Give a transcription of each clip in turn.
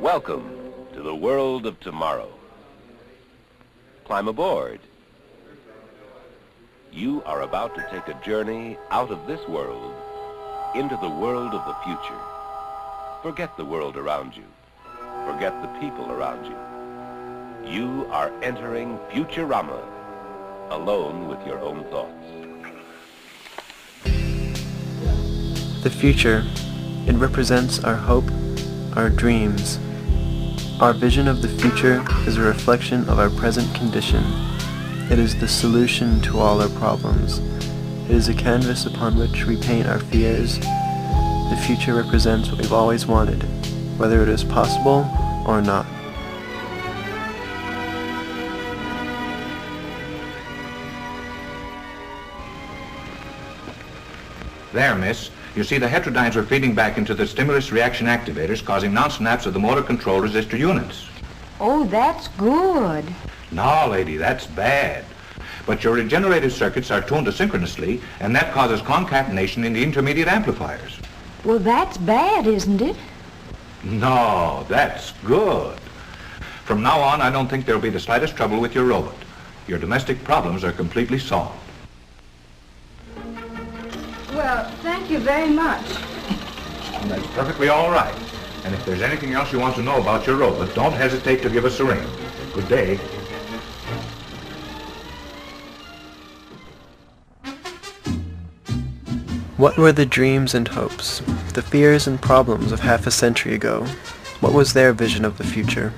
Welcome to the world of tomorrow. Climb aboard. You are about to take a journey out of this world into the world of the future. Forget the world around you. Forget the people around you. You are entering Futurama, alone with your own thoughts. The future, it represents our hope, our dreams. Our vision of the future is a reflection of our present condition. It is the solution to all our problems. It is a canvas upon which we paint our fears. The future represents what we've always wanted, whether it is possible or not. There, miss. You see, the heterodynes were feeding back into the stimulus reaction activators, causing non-snaps of the motor control resistor units. Oh, that's good. No, lady, that's bad. But your regenerative circuits are tuned asynchronously, and that causes concatenation in the intermediate amplifiers. Well, that's bad, isn't it? No, that's good. From now on, I don't think there'll be the slightest trouble with your robot. Your domestic problems are completely solved. Well, thank you very much. That's perfectly all right. And if there's anything else you want to know about your robot, don't hesitate to give us a ring. Good day. What were the dreams and hopes, the fears and problems of half a century ago? What was their vision of the future?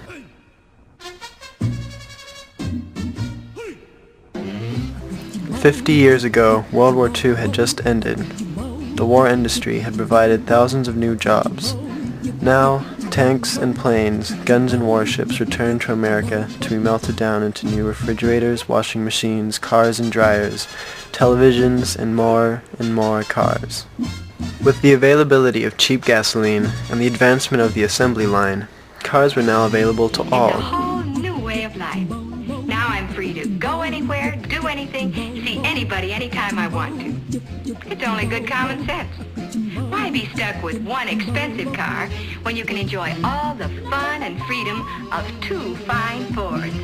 "50 years ago, World War II had just ended. The war industry had provided thousands of new jobs. Now, tanks and planes, guns and warships returned to America to be melted down into new refrigerators, washing machines, cars and dryers, televisions, and more cars. With the availability of cheap gasoline and the advancement of the assembly line, cars were now available to all. It's a whole new way of life. Now I'm free to go anywhere, do anything, see anybody anytime I want to. It's only good common sense. Why be stuck with one expensive car when you can enjoy all the fun and freedom of two fine Fords?"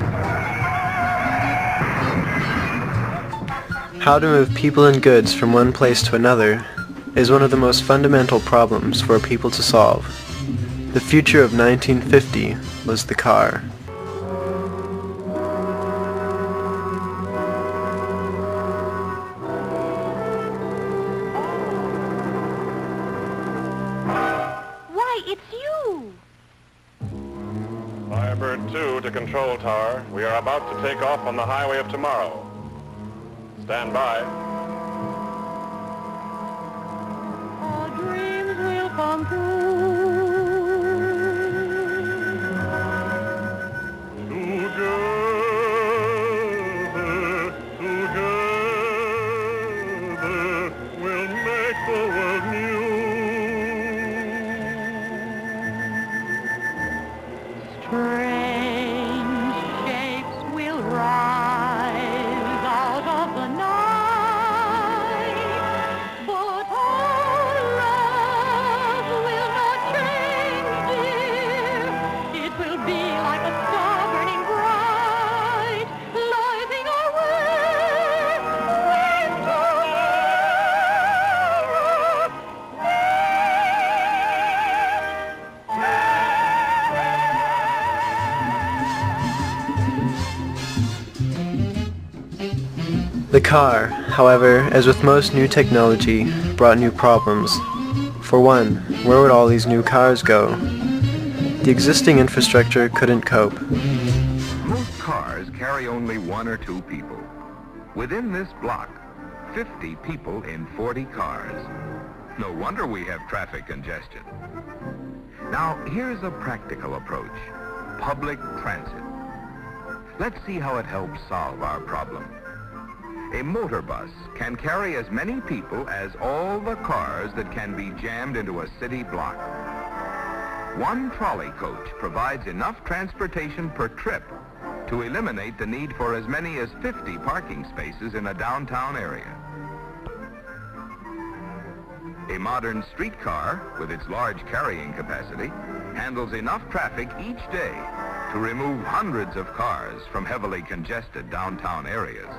How to move people and goods from one place to another is one of the most fundamental problems for people to solve. The future of 1950 was the car. Why, it's you! Firebird 2 to Control Tower. We are about to take off on the highway of tomorrow. Stand by. Our dreams will come true. Together, we'll make the world new. Strange shapes will rise out of the night, but our love will not change, dear. It will be like a star burning bright, lighting our way The car, however, as with most new technology, brought new problems. For one, where would all these new cars go? The existing infrastructure couldn't cope. Most cars carry only one or two people. Within this block, 50 people in 40 cars. No wonder we have traffic congestion. Now, here's a practical approach. Public transit. Let's see how it helps solve our problem. A motor bus can carry as many people as all the cars that can be jammed into a city block. One trolley coach provides enough transportation per trip to eliminate the need for as many as 50 parking spaces in a downtown area. A modern streetcar, with its large carrying capacity, handles enough traffic each day to remove hundreds of cars from heavily congested downtown areas.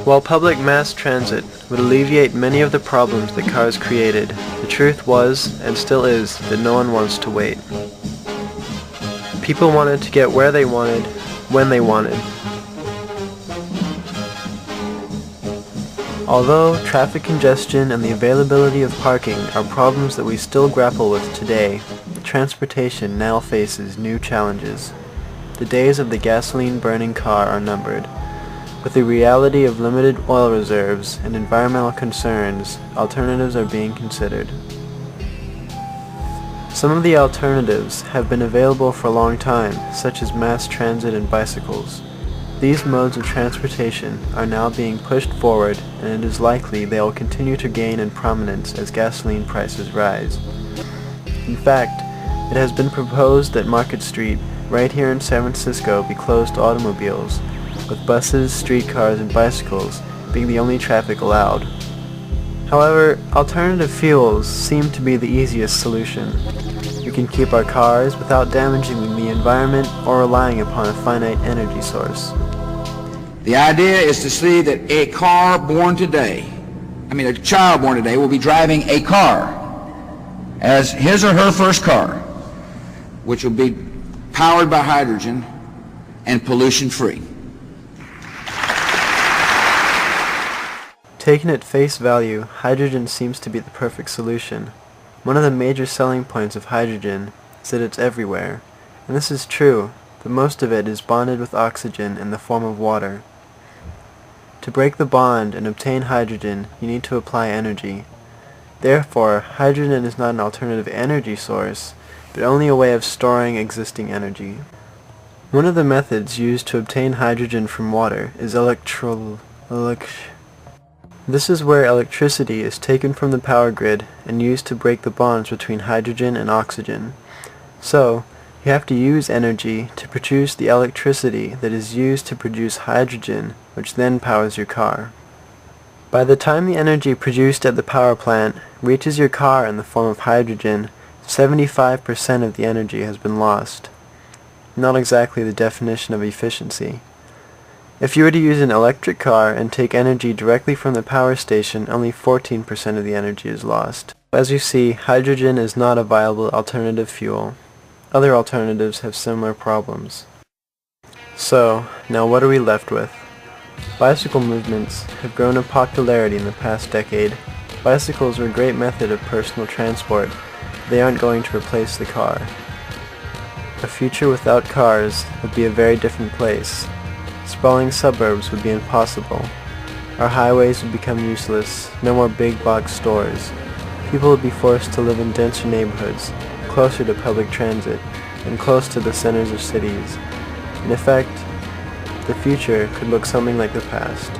While public mass transit would alleviate many of the problems that cars created, the truth was, and still is, that no one wants to wait. People wanted to get where they wanted, when they wanted. Although traffic congestion and the availability of parking are problems that we still grapple with today, transportation now faces new challenges. The days of the gasoline-burning car are numbered. With the reality of limited oil reserves and environmental concerns, alternatives are being considered. Some of the alternatives have been available for a long time, such as mass transit and bicycles. These modes of transportation are now being pushed forward, and it is likely they will continue to gain in prominence as gasoline prices rise. In fact, it has been proposed that Market Street, right here in San Francisco, be closed to automobiles, with buses, streetcars, and bicycles being the only traffic allowed. However, alternative fuels seem to be the easiest solution. We can keep our cars without damaging the environment or relying upon a finite energy source. The idea is to see that a child born today will be driving a car as his or her first car, which will be powered by hydrogen and pollution-free. Taken at face value, hydrogen seems to be the perfect solution. One of the major selling points of hydrogen is that it's everywhere, and this is true, but most of it is bonded with oxygen in the form of water. To break the bond and obtain hydrogen, you need to apply energy. Therefore, hydrogen is not an alternative energy source, but only a way of storing existing energy. One of the methods used to obtain hydrogen from water is This is where electricity is taken from the power grid and used to break the bonds between hydrogen and oxygen. So, you have to use energy to produce the electricity that is used to produce hydrogen, which then powers your car. By the time the energy produced at the power plant reaches your car in the form of hydrogen, 75% of the energy has been lost. Not exactly the definition of efficiency. If you were to use an electric car and take energy directly from the power station, only 14% of the energy is lost. As you see, hydrogen is not a viable alternative fuel. Other alternatives have similar problems. So, now what are we left with? Bicycle movements have grown in popularity in the past decade. Bicycles are a great method of personal transport, but they aren't going to replace the car. A future without cars would be a very different place. Sprawling suburbs would be impossible. Our highways would become useless, no more big box stores. People would be forced to live in denser neighborhoods, closer to public transit, and close to the centers of cities. In effect, the future could look something like the past.